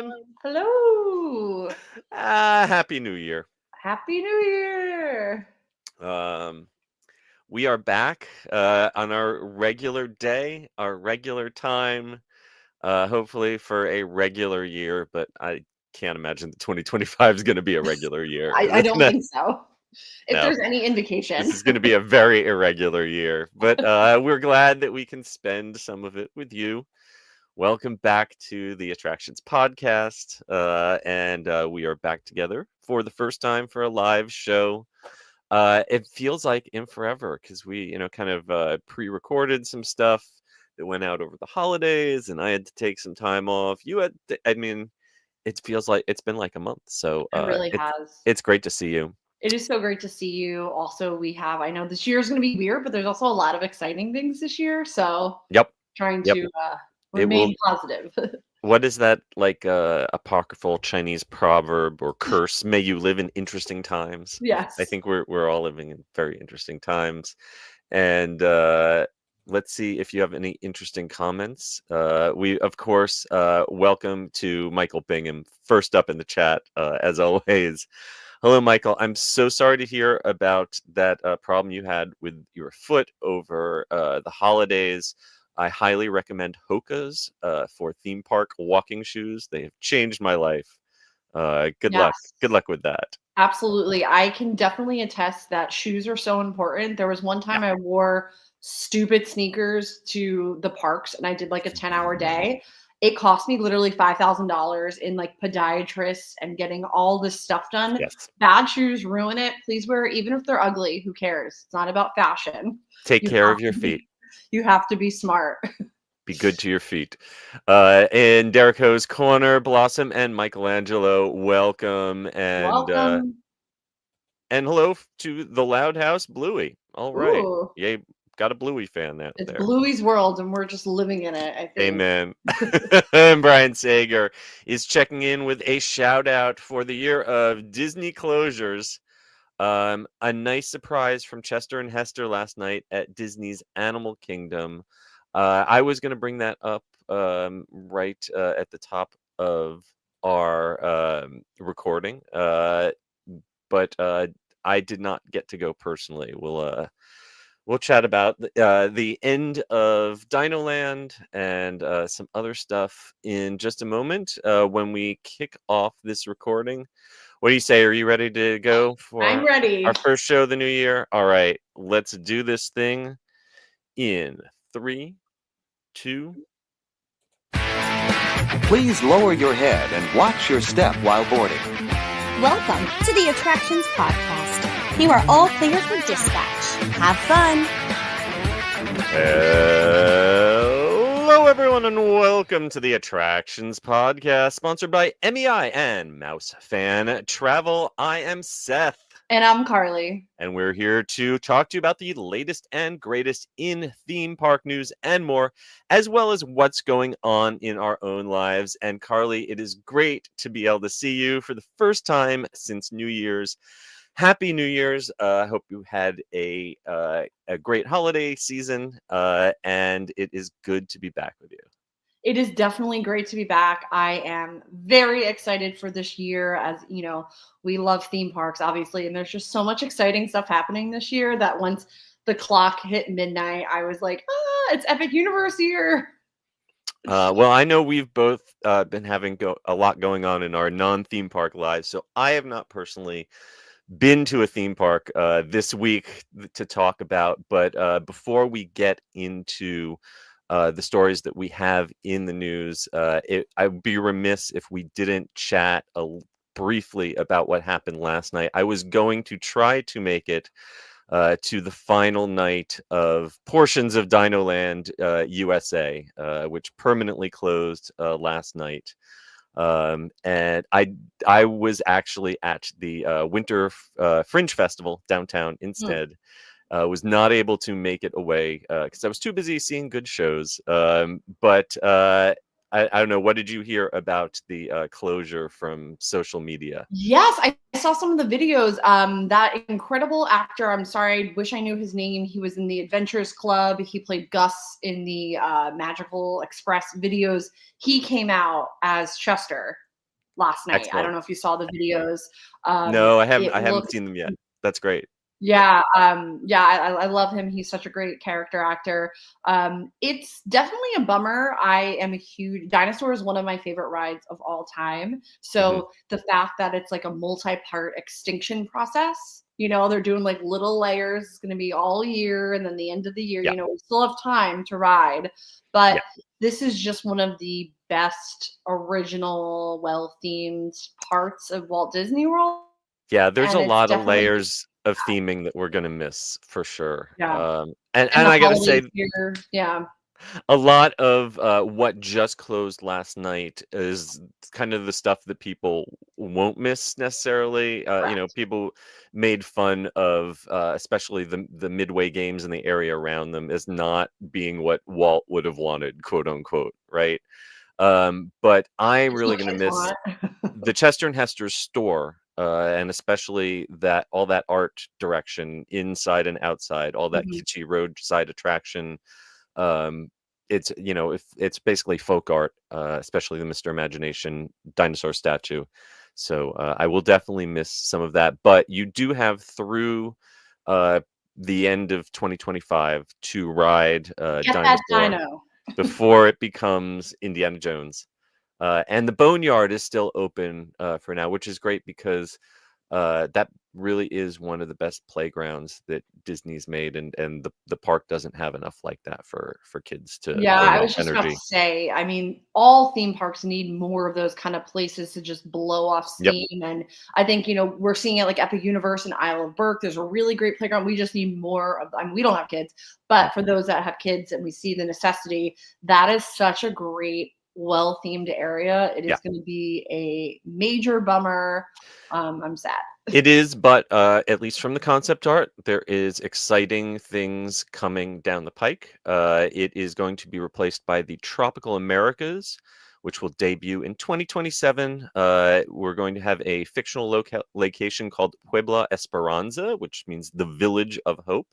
everyone. Hello. Happy New Year. Happy New Year. Um, we are back on our regular day, our regular time, hopefully for a regular year, but I can't imagine that 2025 is going to be a regular year. I don't think so. If No, there's any indication. this is going to be a very irregular year, but we're glad that we can spend some of it with you. Welcome back to the Attractions Podcast, and we are back together for the first time for a live show. It feels like in forever because we, kind of pre-recorded some stuff that went out over the holidays, and I had to take some time off. It feels like it's been like a month, so It really has. it's great to see you. It is so great to see you. Also, I know this year is going to be weird, but there's also a lot of exciting things this year. So Yep, trying yep. to It will. remain positive. What is that like? Apocryphal Chinese proverb or curse? May you live in interesting times. I Yes. think we're all living in very interesting times, and let's see if you have any interesting comments. We of course welcome to Michael Bingham, first up in the chat, as always. Hello, Michael. I'm so sorry to hear about that problem you had with your foot over the holidays. I highly recommend Hoka's for theme park walking shoes. They have changed my life. Good luck. Yes. Good luck with that. Absolutely. I can definitely attest that shoes are so important. There was one time I wore stupid sneakers to the parks and I did like a 10-hour day. It cost me literally $5,000 in like podiatrists and getting all this stuff done. Yes. Bad shoes ruin it. Please wear, even if they're ugly, who cares? It's not about fashion. Take You care have of your to be- feet. You have to be smart. Be good to your feet. In Derico's corner, Blossom and Michelangelo, welcome. Welcome. And hello to the Loud House, Bluey. All right. Ooh, Yay, got a Bluey fan out it's there. Bluey's world and we're just living in it, I think. Amen. And Brian Sager is checking in with a shout out for the year of Disney closures. A nice surprise from Chester and Hester last night at Disney's Animal Kingdom. I was going to bring that up right at the top of our recording, but I did not get to go personally. We'll chat about the end of Dino Land and some other stuff in just a moment when we kick off this recording. What do you say? Are you ready to go I'm for ready. our first show of the new year? All right, let's do this thing in 3, 2. Please lower your head and watch your step while boarding. Welcome to the Attractions Podcast. You are all clear for dispatch. Have fun. Hello, everyone, and welcome to the Attractions Podcast, sponsored by MEI and Mouse Fan Travel. I am Seth. And I'm Carly. And we're here to talk to you about the latest and greatest in theme park news and more, as well as what's going on in our own lives. And Carly, it is great to be able to see you for the first time since New Year's. Happy New Year's. I hope you had a great holiday season, and it is good to be back with you. It is definitely great to be back. I am very excited for this year. As you know, we love theme parks, obviously, and there's just so much exciting stuff happening this year that once the clock hit midnight, I was like, it's Epic Universe year. Well, I know we've both been having a lot going on in our non-theme park lives, so I have not personally been to a theme park this week to talk about. But before we get into the stories that we have in the news, I would be remiss if we didn't chat briefly about what happened last night. I was going to try to make it to the final night of portions of Dino Land USA, which permanently closed last night. And I was actually at the Winter Fringe Festival downtown instead. Was not able to make it away because I was too busy seeing good shows. But I don't know. What did you hear about the closure from social media? Yes, I saw some of the videos. That incredible actor, I'm sorry, I wish I knew his name. He was in the Adventures Club. He played Gus in the Magical Express videos. He came out as Chester. last night. I don't Excellent. know if you saw the videos. No, I It haven't looks seen them yet. That's great. yeah, I love him. He's such a great character actor. It's definitely a bummer. I am a huge Dinosaur is one of my favorite rides of all time. Mhm. So the fact that it's like a multi-part extinction process, they're doing like little layers. It's going to be all year, and then the end of the year, Yeah. we still have time to ride. But Yeah. this is just one of the best original, well-themed parts of Walt Disney World, Yeah, there's a and it's lot of definitely layers of theming that we're gonna miss for sure. yeah. And And the I gotta holidays say, here, yeah, a lot of what just closed last night is kind of the stuff that people won't miss necessarily. correct. People made fun of, especially the midway games in the area around them as not being what Walt would have wanted, quote unquote, right? But I'm It's really what going to kids miss want. the Chester and Hester's store, and especially that all that art direction inside and outside, all that Mhm. kitschy roadside attraction. Um, it's if it's basically folk art, especially the Mr. Imagination dinosaur statue. So I will definitely miss some of that. But you do have through uh, the end of 2025 to ride Get that Dinosaur dino. before it becomes Indiana Jones. And the Boneyard is still open for now, which is great because that really is one of the best playgrounds that Disney's made, and the park doesn't have enough like that for kids to Yeah, burn I off was just about to energy. say, I mean, all theme parks need more of those kind of places to just blow off Yep. steam, and I think, we're seeing it like Epic Universe and Isle of Berk. There's a really great playground. We just need more of I mean, we don't have kids, but for Mhm. those that have kids and we see the necessity, that is such a great, well-themed area. It Yeah. is gonna be a major bummer. I'm sad. It is, but at least from the concept art, there is exciting things coming down the pike. It is going to be replaced by the Tropical Americas, which will debut in 2027. We're going to have a fictional location called Puebla Esperanza, which means the Village of Hope.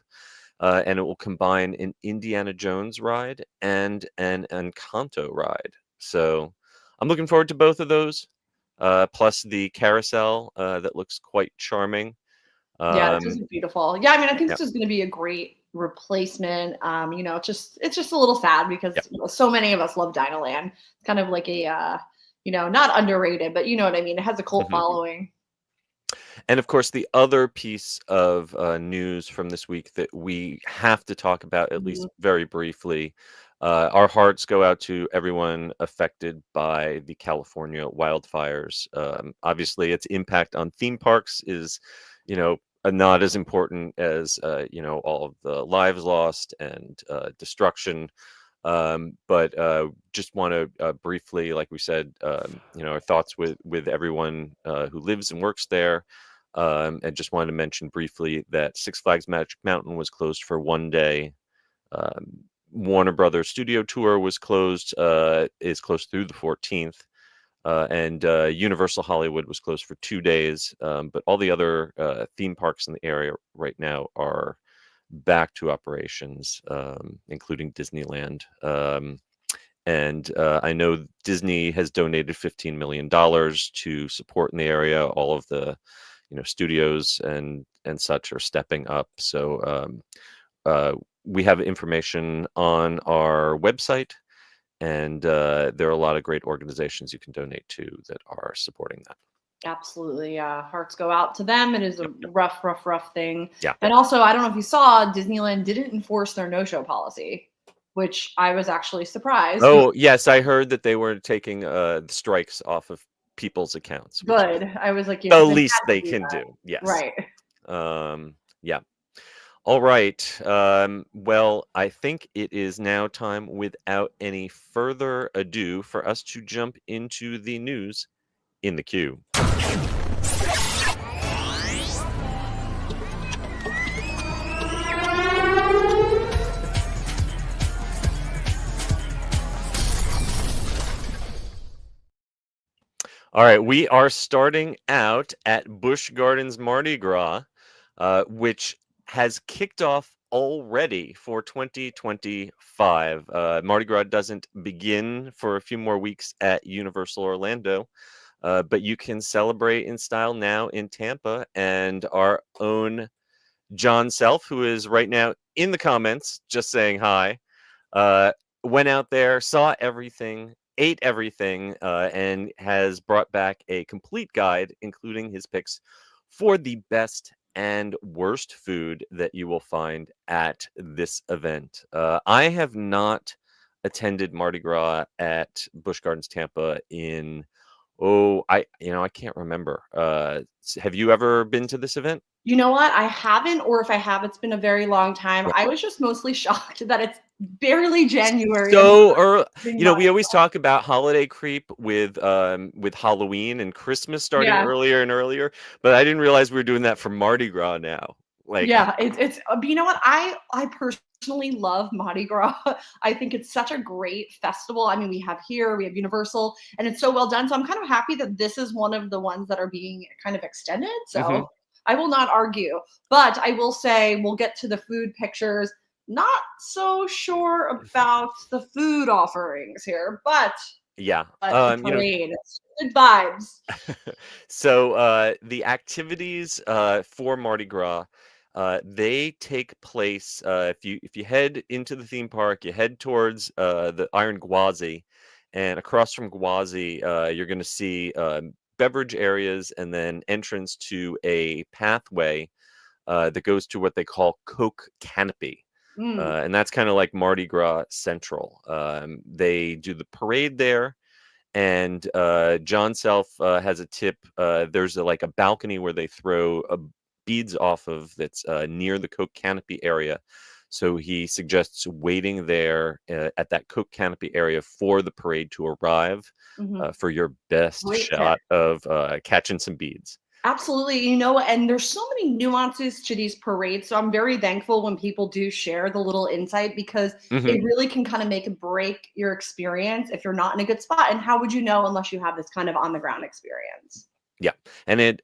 And it will combine an Indiana Jones ride and an Encanto ride. So I'm looking forward to both of those. Plus the carousel that looks quite charming. Yeah, this Um, is beautiful. Yeah, I mean, I think yeah, this is gonna be a great replacement. It's just a little sad yeah. because so many of us love Dinoland. It's kind of like a not underrated, but you know what I mean. It has a cult Mhm. following. And of course, the other piece of news from this week that we have to talk about, at least Mhm. very briefly, our hearts go out to everyone affected by the California wildfires. Obviously, its impact on theme parks is, not as important as, all of the lives lost and destruction. But just want to briefly, like we said, our thoughts with everyone who lives and works there. And just wanted to mention briefly that Six Flags Magic Mountain was closed for one day. Warner Brothers Studio Tour is closed through the 14th. And Universal Hollywood was closed for 2 days. But all the other theme parks in the area right now are back to operations, including Disneyland. And I know Disney has donated $15 million to support in the area. All of the studios and such are stepping up. So we have information on our website, and there are a lot of great organizations you can donate to that are supporting that. Absolutely. Yeah. Hearts go out to them. It is a Yep, yep. rough, rough, rough thing. Yeah. And also, I don't know if you saw, Disneyland didn't enforce their no-show policy, which I was actually surprised because Oh, yes, I heard that they were taking the strikes off of people's accounts, which is good. I was like, the they least had to they do can that. do. Yes. Right. Yeah. All right. Well, I think it is now time, without any further ado, for us to jump into the news in the queue. All right, we are starting out at Busch Gardens Mardi Gras, which has kicked off already for 2025. Mardi Gras doesn't begin for a few more weeks at Universal Orlando. but you can celebrate in style now in Tampa. And our own John Self, who is right now in the comments just saying hi, uh, went out there, saw everything, ate everything, and has brought back a complete guide, including his picks for the best and worst food that you will find at this event. I have not attended Mardi Gras at Busch Gardens Tampa in I can't remember. Have you ever been to this event? You know what? I haven't, or if I have, it's been a very long time. Yeah. I was just mostly shocked that it's barely January. So early. And We always talk about holiday creep with Halloween and Christmas starting earlier and earlier, but I didn't realize we were doing that for Mardi Gras now. Yeah, it's you know what? I personally love Mardi Gras. I think it's such a great festival. I mean, we have Universal, and it's so well done. So I'm kind of happy that this is one of the ones that are being kind of extended. So I will not argue, but I will say we'll get to the food pictures. Not so sure about the food offerings here, but yeah, the parade, it's good vibes. So the activities for Mardi Gras, they take place if you head into the theme park, you head towards the Iron Gwazi, and across from Gwazi, you're going to see beverage areas and then entrance to a pathway that goes to what they call Coke Canopy. And that's kind of like Mardi Gras Central. They do the parade there, and John Self has a tip. There's like a balcony where they throw beads off of that's near the Coke Canopy area. So he suggests waiting there at that Coke Canopy area for the parade to arrive for your best shot of catching some beads. Absolutely. And there's so many nuances to these parades. So I'm very thankful when people do share the little insight, because it really can kind of make or break your experience if you're not in a good spot. And how would you know unless you have this kind of on the ground experience? Yeah. And it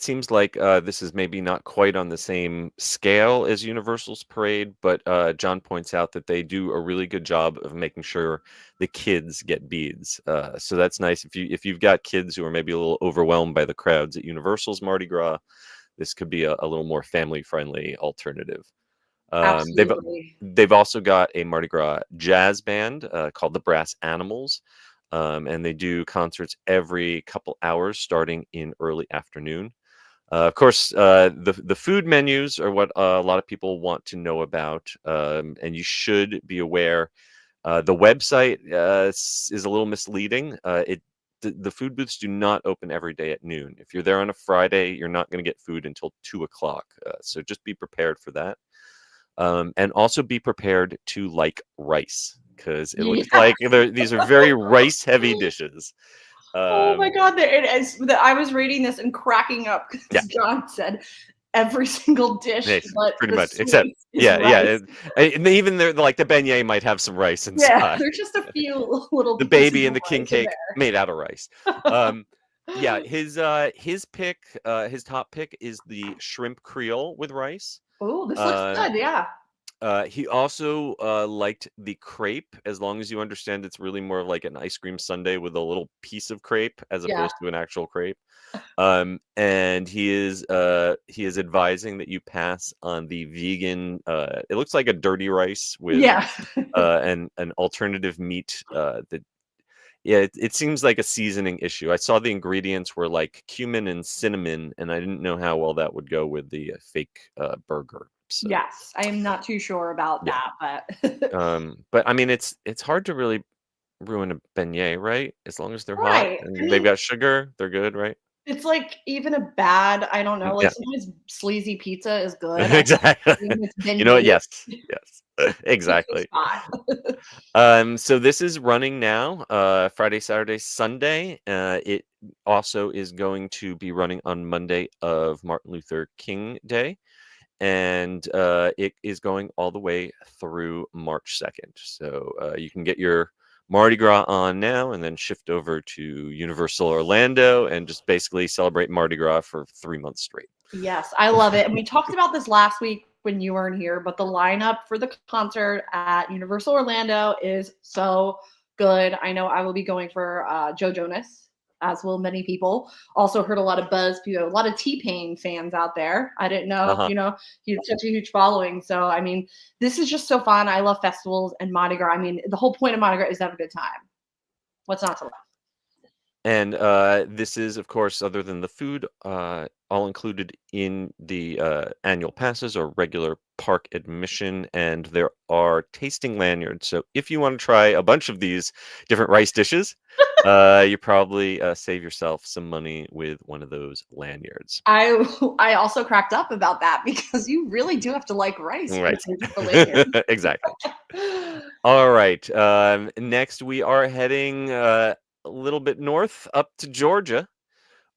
seems like this is maybe not quite on the same scale as Universal's parade, but John points out that they do a really good job of making sure the kids get beads. So that's nice. If you've got kids who are maybe a little overwhelmed by the crowds at Universal's Mardi Gras, this could be a little more family friendly alternative. Absolutely. They've also got a Mardi Gras jazz band called the Brass Animals. And they do concerts every couple hours starting in early afternoon. Of course, the food menus are what a lot of people want to know about, and you should be aware. The website is a little misleading. The food booths do not open every day at noon. If you're there on a Friday, you're not going to get food until 2 o'clock. So just be prepared for that. And also be prepared to like rice, because it looks like these are very rice-heavy dishes. Oh my God, I was reading this and cracking up because John said every single dish, but pretty much, except and even the beignet might have some rice inside. Yeah, there's just a few little. The baby and the king cake made out of rice. His pick, his top pick is the shrimp Creole with rice. Oh, this looks good. Yeah. He also liked the crepe, as long as you understand it's really more like an ice cream sundae with a little piece of crepe as opposed to an actual crepe. And he is advising that you pass on the vegan. It looks like a dirty rice with an alternative meat that. Yeah, it seems like a seasoning issue. I saw the ingredients were like cumin and cinnamon, and I didn't know how well that would go with the fake burger. So. Yes, I am not too sure about that, but I mean, it's hard to really ruin a beignet, right? As long as they're hot and they've got sugar, they're good, right? It's like even a bad, I don't know, like sometimes sleazy pizza is good. Exactly. You know what? Yes, exactly. So this is running now, Friday, Saturday, Sunday. It also is going to be running on Monday of Martin Luther King Day. And it is going all the way through March 2nd. So you can get your Mardi Gras on now and then shift over to Universal Orlando and just basically celebrate Mardi Gras for 3 months straight. Yes, I love it. And we talked about this last week when you weren't here, but the lineup for the concert at Universal Orlando is so good. I know I will be going for Joe Jonas. as will many people. Also heard a lot of buzz, a lot of T-Pain fans out there. I didn't know, he had such a huge following. So, I mean, this is just so fun. I love festivals and Mardi Gras. I mean, the whole point of Mardi Gras is to have a good time. What's not to love? And this is, of course, other than the food, all included in the annual passes or regular park admission. And there are tasting lanyards. So if you want to try a bunch of these different rice dishes, you probably save yourself some money with one of those lanyards. I also cracked up about that because you really do have to like rice. Right. The lanyard. Exactly. All right. Next, we are heading a little bit north up to Georgia,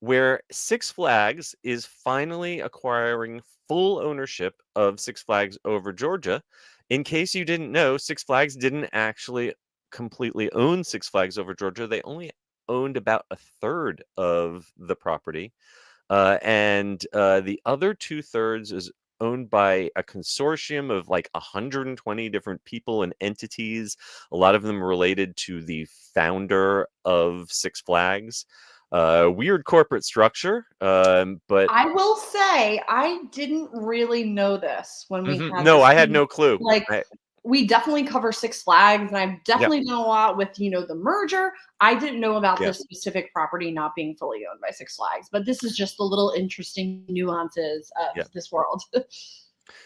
where Six Flags is finally acquiring full ownership of Six Flags Over Georgia. In case you didn't know, Six Flags didn't actually completely own Six Flags Over Georgia. They only owned about a third of the property. And the other 2/3 is owned by a consortium of like 120 different people and entities, a lot of them related to the founder of Six Flags. Weird corporate structure, but I will say I didn't really know this when we had no, this I had thing. no clue. Like, we definitely cover Six Flags, and I've definitely done a lot with, the merger. I didn't know about this specific property not being fully owned by Six Flags, but this is just the little interesting nuances of this world.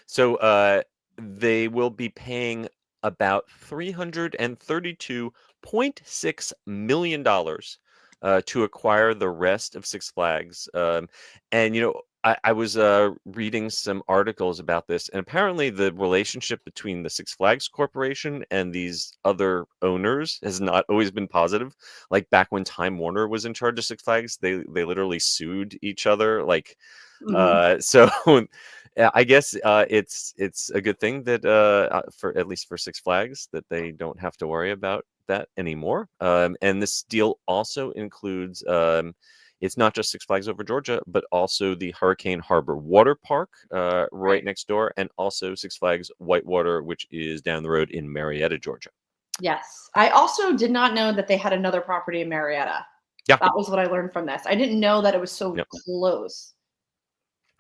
So they will be paying about $332.6 million to acquire the rest of Six Flags. And I was reading some articles about this, and apparently the relationship between the Six Flags Corporation and these other owners has not always been positive. Like back when Time Warner was in charge of Six Flags, they literally sued each other. Like, so I guess it's a good thing that for at least for Six Flags that they don't have to worry about that anymore. And this deal also includes it's not just Six Flags Over Georgia, but also the Hurricane Harbor Water Park right next door, and also Six Flags Whitewater, which is down the road in Marietta, Georgia. Yes. I also did not know that they had another property in Marietta. Yeah. That was what I learned from this. I didn't know that it was so close.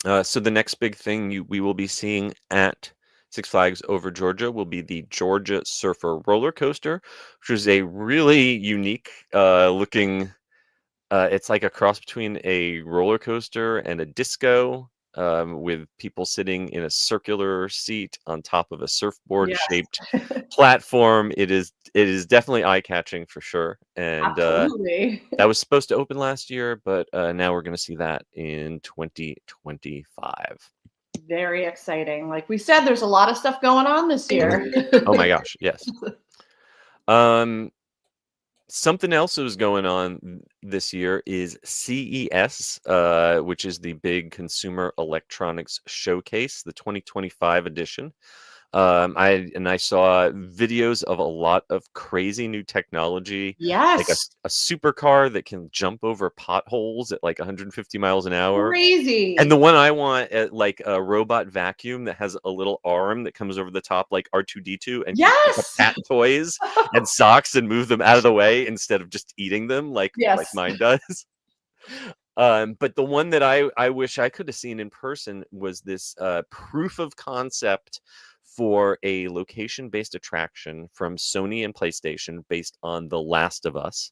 So the next big thing we will be seeing at Six Flags Over Georgia will be the Georgia Surfer roller coaster, which is a really unique looking. It's like a cross between a roller coaster and a disco, with people sitting in a circular seat on top of a surfboard-shaped platform. It is definitely eye-catching for sure. And Absolutely. that was supposed to open last year, but now we're going to see that in 2025. Very exciting. Like we said, there's a lot of stuff going on this year. Oh my gosh, yes. Something else that was going on this year is CES, which is the big consumer electronics showcase, the 2025 edition. I saw videos of a lot of crazy new technology. Yes. Like a supercar that can jump over potholes at like 150 miles an hour. Crazy. And the one I want, like a robot vacuum that has a little arm that comes over the top like R2-D2 and can pick up cat toys and socks and move them out of the way instead of just eating them like mine does. But the one that I wish I could have seen in person was this proof of concept for a location-based attraction from Sony and PlayStation based on The Last of Us,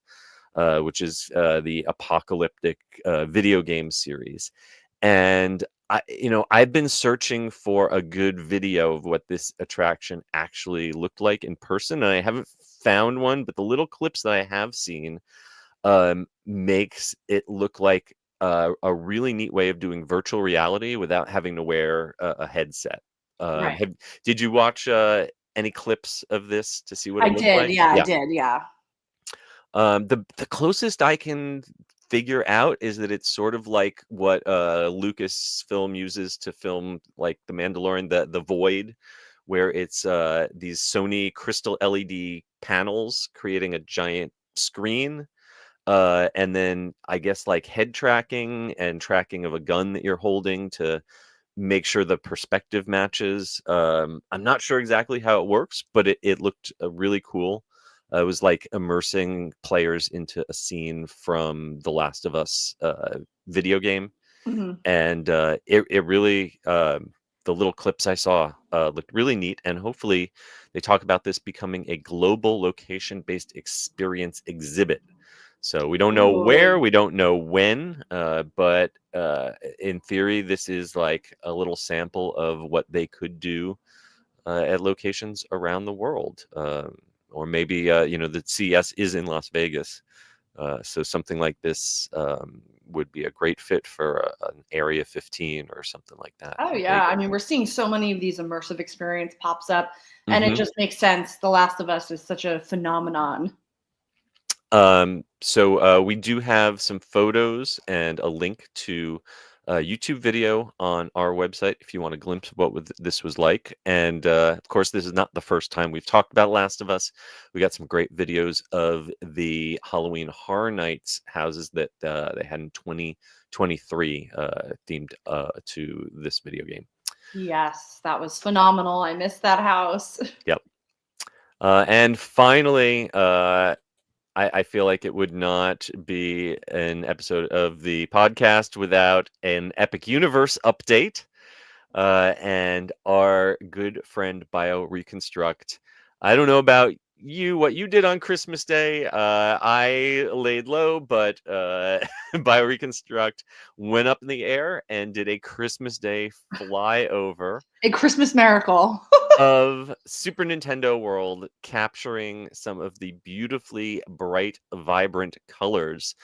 which is the apocalyptic video game series. And I've been searching for a good video of what this attraction actually looked like in person, and I haven't found one, but the little clips that I have seen makes it look like a really neat way of doing virtual reality without having to wear a headset. Did you watch any clips of this to see what it looked like? I did. Yeah. The closest I can figure out is that it's sort of like what Lucasfilm uses to film like The Mandalorian, the Void, where it's these Sony crystal LED panels creating a giant screen. And then I guess like head tracking and tracking of a gun that you're holding to make sure the perspective matches. I'm not sure exactly how it works, but it looked really cool. it was like immersing players into a scene from the Last of Us video game. Mhm. And it really, the little clips I saw looked really neat. And hopefully they talk about this becoming a global location-based experience exhibit. So we don't know where, Ooh. we don't know when, but in theory, this is like a little sample of what they could do at locations around the world. Or maybe, the CES is in Las Vegas. So something like this would be a great fit for an Area 15 or something like that Oh in yeah, I Vegas. mean, we're seeing so many of these immersive experience pops up, and it Mhm. just makes sense. The Last of Us is such a phenomenon. So we do have some photos and a link to a YouTube video on our website if you want a glimpse of what this was like. And of course, this is not the first time we've talked about Last of Us. We got some great videos of the Halloween Horror Nights houses that they had in 2023 themed to this video game. Yes, that was phenomenal. I missed that house. Yep. And finally, I feel like it would not be an episode of the podcast without an Epic Universe update. And our good friend BioReconstruct. I don't know about you, what you did on Christmas Day. I laid low, but BioReconstruct went up in the air and did a Christmas Day flyover A Christmas miracle. of Super Nintendo World, capturing some of the beautifully bright, vibrant colors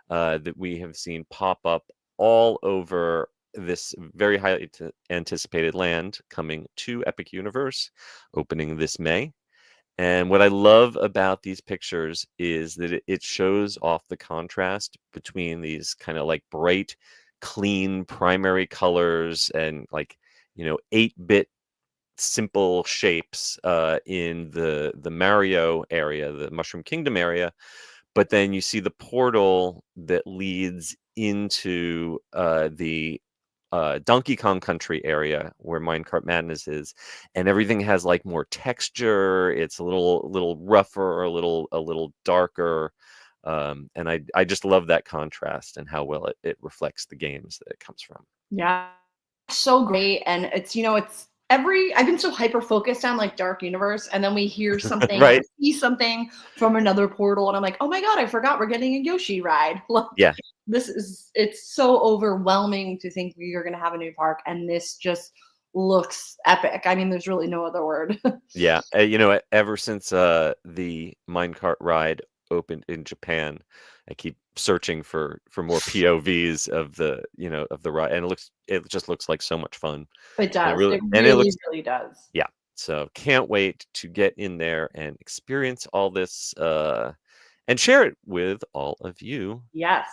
that we have seen pop up all over this very highly anticipated land, coming to Epic Universe, opening this May. And what I love about these pictures is that it shows off the contrast between these kind of like bright, clean primary colors and 8-bit simple shapes in the Mario area, the Mushroom Kingdom area, but then you see the portal that leads into the Donkey Kong Country area where Minecart Madness is, and everything has like more texture. It's a little rougher, a little darker, and I just love that contrast and how well it reflects the games that it comes from. Yeah, so great. And it's I've been so hyper focused on like Dark Universe, and then we hear something or Right? see something from another portal, and I'm like, oh my god, I forgot we're getting a Yoshi ride. Like, Yeah. it's so overwhelming to think we are going to have a new park, and this just looks epic. I mean, there's really no other word. Yeah, ever since the minecart ride opened in Japan, I keep searching for more POVs of the ride, and it just looks like so much fun. It And does. It it really, looks really does. yeah. So can't wait to get in there and experience all this and share it with all of you Yes.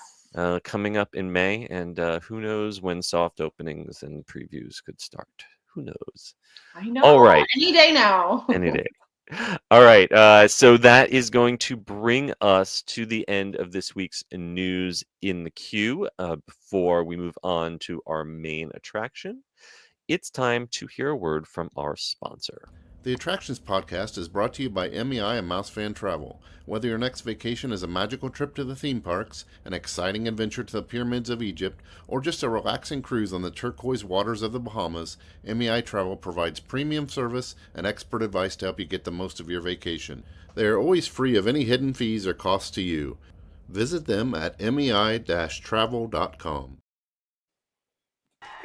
coming up in May, and who knows when soft openings and previews could start. Who knows? I know. All right. Any day now. Any day. All right. So that is going to bring us to the end of this week's news in the queue. Before we move on to our main attraction, it's time to hear a word from our sponsor. The Attractions Podcast is brought to you by MEI and MEI-Travel. Whether your next vacation is a magical trip to the theme parks, an exciting adventure to the pyramids of Egypt, or just a relaxing cruise on the turquoise waters of the Bahamas, MEI-Travel provides premium service and expert advice to help you get the most of your vacation. They are always free of any hidden fees or costs to you. Visit them at mei-travel.com.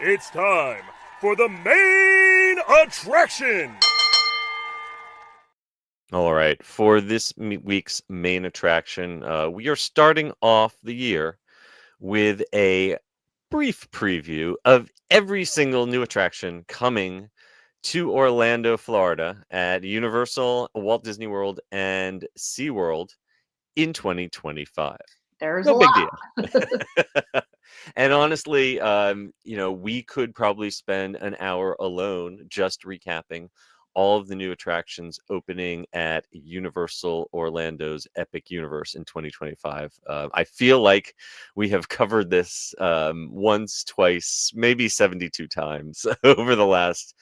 It's time for the main attraction! All right. For this week's main attraction, we are starting off the year with a brief preview of every single new attraction coming to Orlando, Florida at Universal, Walt Disney World, and SeaWorld in 2025. There's No a big lot. deal. And honestly, we could probably spend an hour alone just recapping all of the new attractions opening at Universal Orlando's Epic Universe in 2025. I feel like we have covered this once, twice, maybe 72 times over the last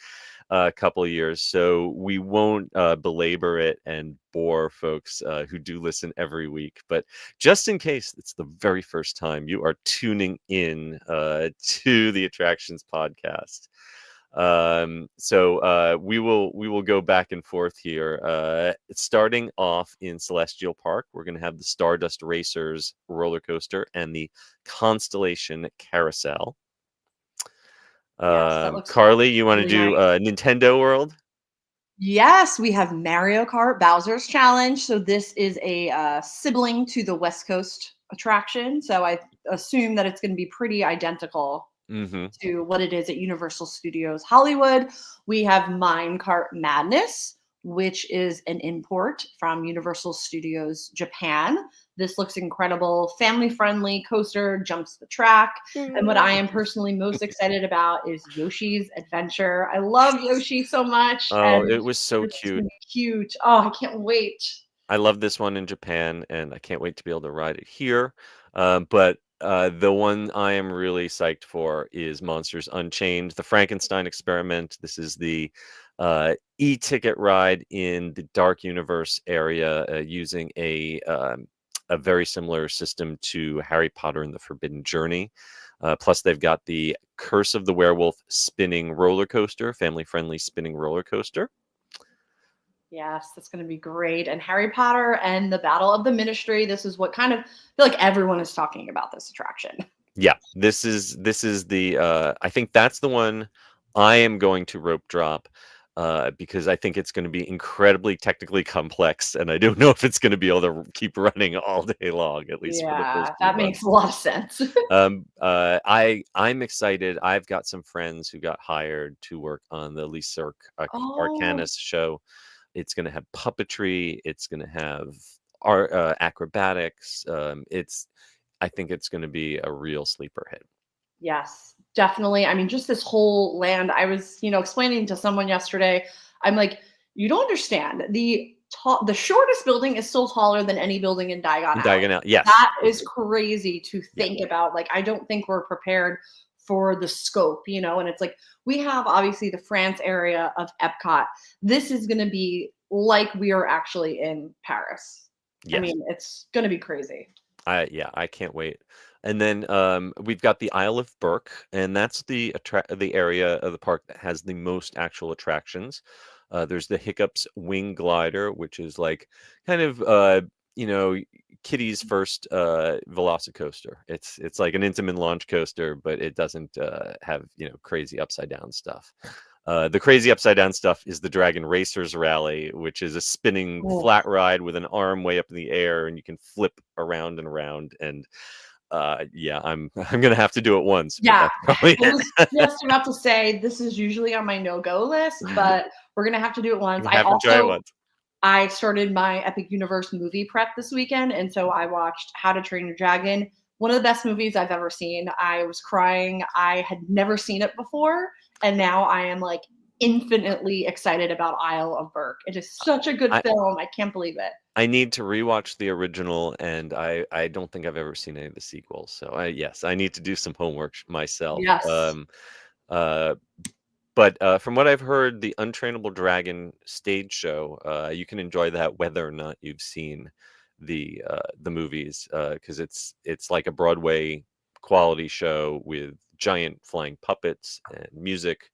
a couple of years, so we won't belabor it and bore folks who do listen every week. But just in case it's the very first time you are tuning in to the Attractions Podcast, we will go back and forth here. Starting off in Celestial Park, we're going to have the Stardust Racers roller coaster and the Constellation Carousel. Yes, that looks Carly, you want to really do nice. Nintendo World? Yes, we have Mario Kart Bowser's Challenge. So this is a sibling to the West Coast attraction. So I assume that it's going to be pretty identical Mm-hmm. to what it is at Universal Studios Hollywood. We have Minecart Madness, which is an import from Universal Studios Japan. This looks incredible, family-friendly coaster, jumps the track. And what I am personally most excited about is Yoshi's Adventure. I love Yoshi so much. Oh, And it was so this is cute. gonna be cute. Oh, I can't wait. I love this one in Japan, and I can't wait to be able to ride it here. But the one I am really psyched for is Monsters Unchained, the Frankenstein Experiment. This is the e-ticket ride in the Dark Universe area using a very similar system to Harry Potter and the Forbidden Journey. Plus, they've got the Curse of the Werewolf spinning roller coaster, family-friendly spinning roller coaster. Yes, that's going to be great. And Harry Potter and the Battle of the Ministry. This is what kind of I feel like everyone is talking about this attraction. Yeah, this is the I think that's the one I am going to rope drop because I think it's going to be incredibly technically complex, and I don't know if it's going to be able to keep running all day long, at least for the first Yeah, few that months. makes a lot of sense. I'm excited. I've got some friends who got hired to work on the Lee Cirque Oh, Arcanis show. It's going to have puppetry. It's going to have acrobatics. I think it's going to be a real sleeper hit. yes, definitely. I mean, just this whole land. I was, explaining to someone yesterday. I'm like, you don't understand. The shortest building is still taller than any building in Diagon Alley. Diagonal, yes. That is crazy to think about. Like, I don't think we're prepared for the scope, and it's like we have obviously the France area of Epcot. This is going to be like we are actually in Paris. Yes. I mean, it's going to be crazy. I can't wait. And then we've got the Isle of Burke, and that's the area of the park that has the most actual attractions. There's the Hiccups Wing Glider, which is like kind of Kitty's first Velocicoaster. It's like an Intamin launch coaster, but it doesn't have crazy upside down stuff. The crazy upside down stuff is the Dragon Racers Rally, which is a spinning flat ride with an arm way up in the air, and you can flip around and around. And I'm gonna have to do it once. Yeah, but I was just about to say this is usually on my no-go list, but we're gonna have to do it once. You have to try it once. I started my Epic Universe movie prep this weekend, and so I watched How to Train Your Dragon. One of the best movies I've ever seen. I was crying. I had never seen it before, and now I am like infinitely excited about Isle of Burke. It is such a good film. I can't believe it. I need to rewatch the original, and I don't think I've ever seen any of the sequels. So I need to do some homework myself. Yes. But from what I've heard, the Untrainable Dragon stage show, you can enjoy that whether or not you've seen the movies, because it's like a Broadway quality show with giant flying puppets and music.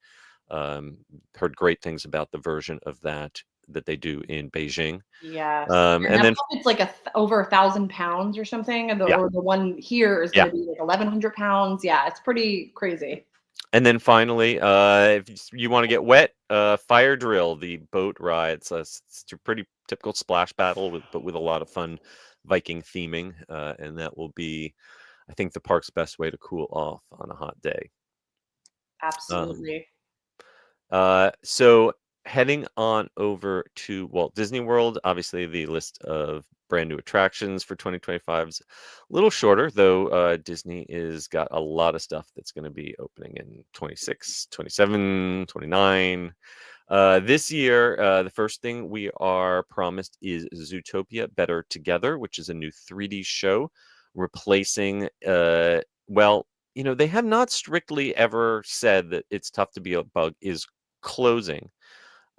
Heard great things about the version of that they do in Beijing. Yes. And then it's like over 1,000 pounds or something, and or the one here is going to be like 1,100 pounds. Yeah, it's pretty crazy. And then finally, if you want to get wet, Fire Drill, the boat ride. It's a pretty typical splash battle, but with a lot of fun Viking theming, and that will be, I think, the park's best way to cool off on a hot day. Absolutely. So heading on over to Walt Disney World, obviously the list of brand new attractions for 2025 is a little shorter, though Disney is got a lot of stuff that's going to be opening in 26, 27, 29. This year, the first thing we are promised is Zootopia Better Together, which is a new 3D show replacing, they have not strictly ever said that It's Tough to Be a Bug is closing.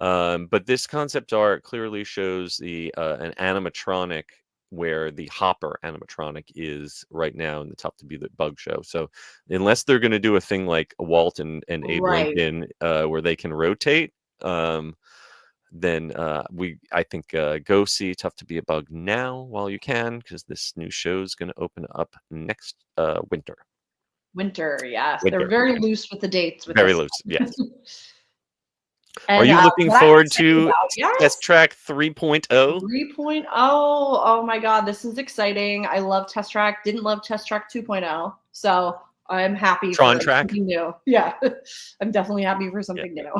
But this concept art clearly shows an animatronic where the Hopper animatronic is right now in the Tough to Be the Bug show. So unless they're going to do a thing like Walt and Abe Right. Lincoln where they can rotate, then I think go see Tough to Be a Bug now while you can, because this new show is going to open up next winter. Winter, yes. They're Winter, very yes. loose with the dates with Very this loose, yes. And, Are you looking what I'm forward excited to about, yes. Test Track 3.0? 3.0. Oh my God, this is exciting. I love Test Track. Didn't love Test Track 2.0. So I'm happy Tron for Track? something new. Yeah. I'm definitely happy for something new.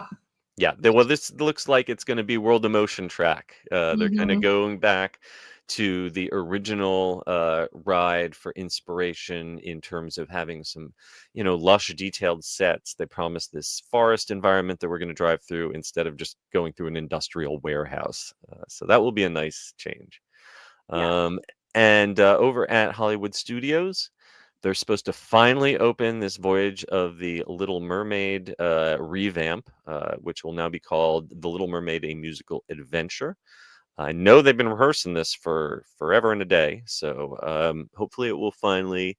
Yeah, well, this looks like it's going to be World of Motion Track. They're kind of going back to the original ride for inspiration in terms of having some, lush, detailed sets. They promised this forest environment that we're going to drive through instead of just going through an industrial warehouse. So that will be a nice change. Yeah. And over at Hollywood Studios, they're supposed to finally open this Voyage of the Little Mermaid revamp, which will now be called The Little Mermaid: A Musical Adventure. I know they've been rehearsing this for forever and a day, so hopefully it will finally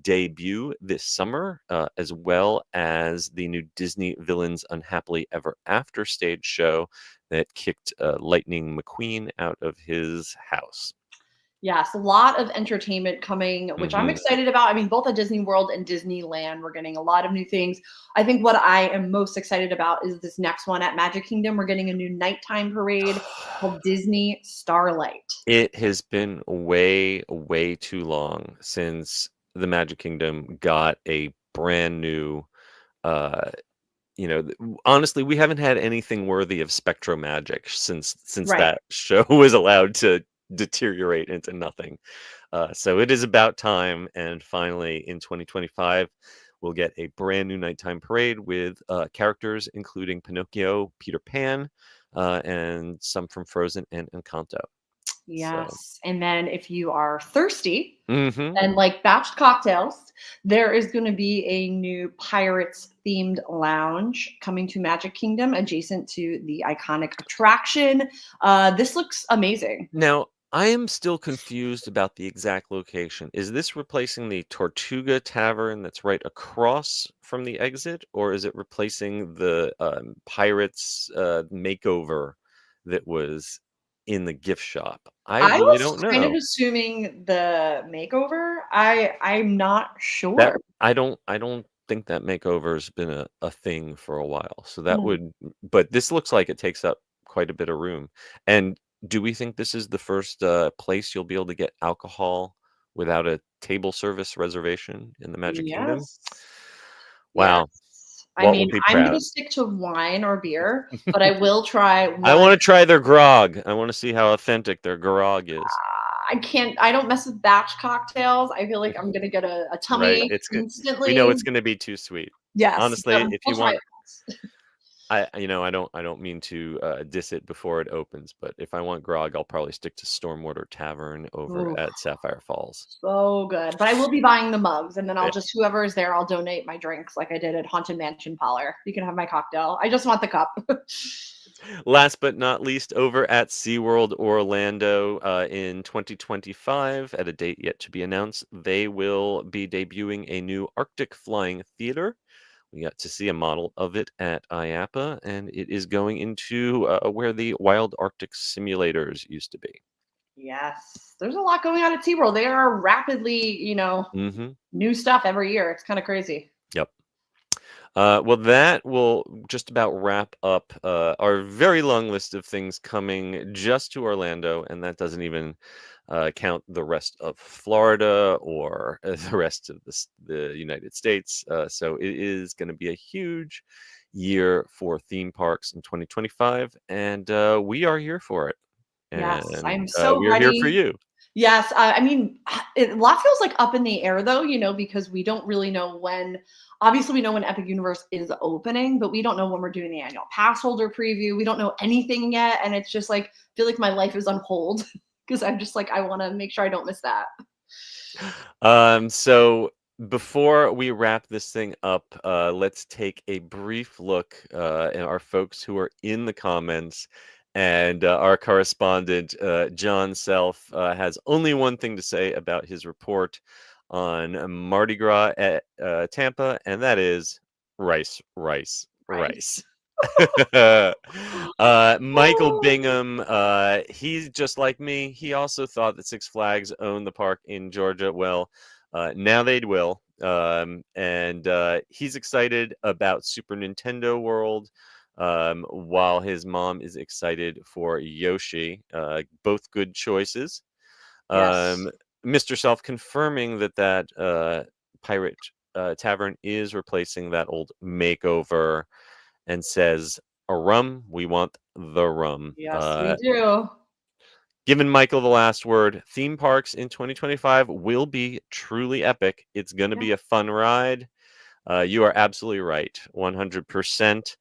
debut this summer, as well as the new Disney Villains Unhappily Ever After stage show that kicked Lightning McQueen out of his house. Yes, a lot of entertainment coming, which I'm excited about. I mean, both at Disney World and Disneyland, we're getting a lot of new things. I think what I am most excited about is this next one at Magic Kingdom. We're getting a new nighttime parade called Disney Starlight. It has been way, way too long since the Magic Kingdom got a brand new, honestly, we haven't had anything worthy of Spectro Magic since Right. that show was allowed to deteriorate into nothing. So it is about time, and finally in 2025 we'll get a brand new nighttime parade with characters including Pinocchio, Peter Pan, and some from Frozen and Encanto. Yes. And then if you are thirsty Mm-hmm. and like batched cocktails, there is going to be a new Pirates themed lounge coming to Magic Kingdom adjacent to the iconic attraction. This looks amazing. Now, I am still confused about the exact location. Is this replacing the Tortuga Tavern that's right across from the exit, or is it replacing the Pirates makeover that was in the gift shop? I I really was don't kind of know. assuming the makeover. I'm not That sure. I don't think that makeover's been a thing for a while. So that Mm. but this looks like it takes up quite a bit of room. And do we think this is the first place you'll be able to get alcohol without a table service reservation in the Magic Kingdom? Yes. Wow. Yes. I Walt will mean, be I'm going proud. to stick to wine or beer, but I will try I one. want to try their grog. I want to see how authentic their grog is. I don't mess with batch cocktails. I feel like I'm going to get a tummy Right? ache It's good. instantly. We know it's going to be too sweet. Yes. Honestly, if We'll you try want, it once. I don't mean to diss it before it opens, but if I want grog, I'll probably stick to Stormwater Tavern over Ooh, at Sapphire Falls. so good. But I will be buying the mugs, and then I'll Yeah. just, whoever is there, I'll donate my drinks like I did at Haunted Mansion Parlor. You can have my cocktail. I just want the cup. Last but not least, over at SeaWorld Orlando in 2025, at a date yet to be announced, they will be debuting a new Arctic flying theater. We got to see a model of it at IAPA, and it is going into where the Wild Arctic simulators used to be. Yes. There's a lot going on at SeaWorld. They are rapidly, Mm-hmm. new stuff every year. It's kind of crazy. Yep. Well, that will just about wrap up our very long list of things coming just to Orlando, and that doesn't even count the rest of Florida or the rest of the United States. So it is going to be a huge year for theme parks in 2025, and we are here for it. Yes. And I'm so we are here for ready. you. Yes, I mean, a lot feels like up in the air though, because we don't really know when. Obviously, we know when Epic Universe is opening, but we don't know when we're doing the annual pass holder preview. We don't know anything yet, and it's just like I feel like my life is on hold because I'm just like I want to make sure I don't miss that. So Before we wrap this thing up, let's take a brief look at our folks who are in the comments. And our correspondent, John Self, has only one thing to say about his report on Mardi Gras at Tampa, and that is rice, rice, rice. Michael Bingham, he's just like me. He also thought that Six Flags owned the park in Georgia. Well, now they will. And he's excited about Super Nintendo World, while his mom is excited for Yoshi. Both good choices. Yes. Mr. Self confirming that Pirate Tavern is replacing that old makeover, and says, a rum, we want the rum. Yes, we do. Giving Michael the last word, theme parks in 2025 will be truly epic. It's going to be a fun ride. You are absolutely right, 100%.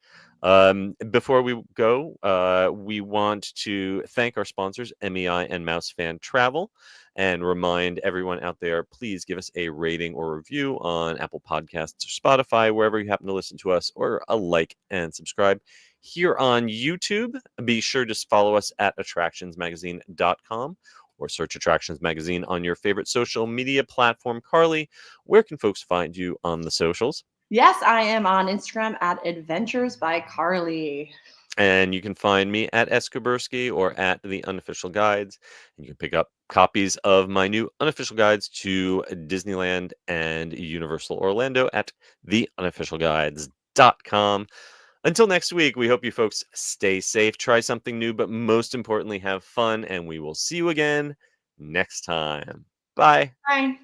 Before we go, we want to thank our sponsors, MEI and MEI-Travel, and remind everyone out there, please give us a rating or review on Apple Podcasts or Spotify, wherever you happen to listen to us, or a like and subscribe. Here on YouTube, be sure to follow us at attractionsmagazine.com or search Attractions Magazine on your favorite social media platform. Carly, where can folks find you on the socials? Yes, I am on Instagram at Adventures by Carly. And you can find me at Escobursky or at The Unofficial Guides. And you can pick up copies of my new unofficial guides to Disneyland and Universal Orlando at theunofficialguides.com. Until next week, we hope you folks stay safe, try something new, but most importantly, have fun. And we will see you again next time. Bye. Bye.